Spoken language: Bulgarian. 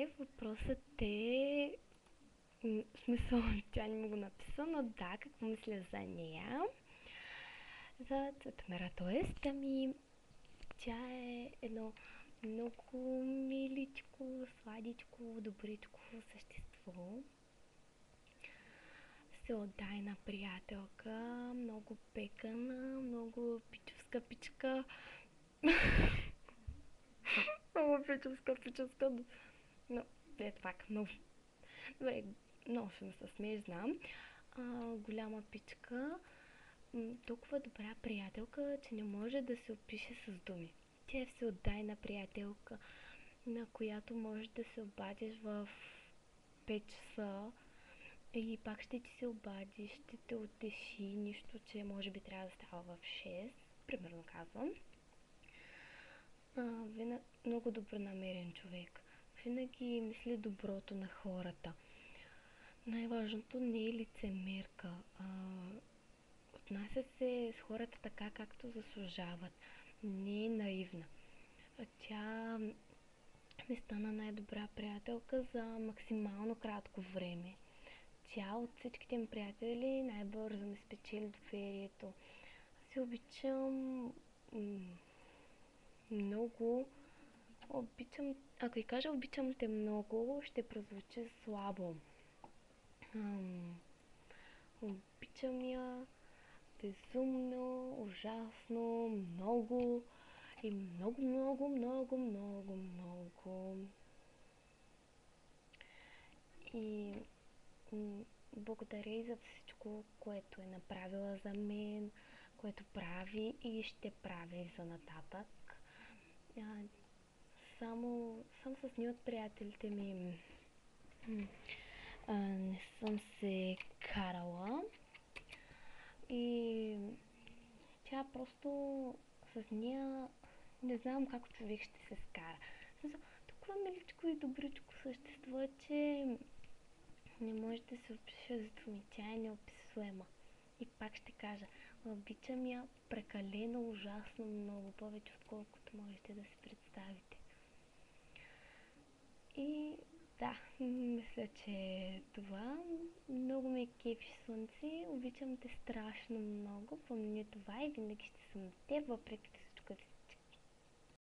въпросът е... В смисъл, тя не ми го написа, но да, какво мисля за нея. За Цветомира, т.е. ами, тя е едно много миличко, сладичко, добричко същество. Всеотдайна приятелка, много пекана, много пичовска пичка. Много пичовска, но е пак много. Добре, много ще ме се смееш, знам. Голяма пичка, толкова добра приятелка, че не може да се опише с думи. Тя е всеотдайна приятелка, на която можеш да се обадиш в 5 часа и пак ще ти се обади, ще те утеши, нищо, че може би трябва да става в 6, примерно казвам. Много добронамерен човек. Винаги мисли доброто на хората. Най-важното не е лицемерка. Отнася се с хората така, както заслужават. Не е наивна. Тя ми стана най-добра приятелка за максимално кратко време. Тя от всичките ми приятели най-бързо ми спечели доверието. Аз се обичам много. Ако и кажа обичам те много, ще прозвучи слабо. Обичам я безумно, ужасно, много и много, много, много, много, много. И благодаря и за всичко, което е направила за мен, което прави и ще прави за нататък. Само с ние от приятелите ми не съм се карала и тя просто с нея не знам как човек ще се скара. Толкова миличко и добричко същество, че не може да се опише с думи. Тя е неописуема. И пак ще кажа, обичам я прекалено ужасно много, повече отколкото можете да си представите. И да, мисля, че това много ме кефи, слънце. Обичам те страшно много. Помня това и винаги ще съм те, въпреки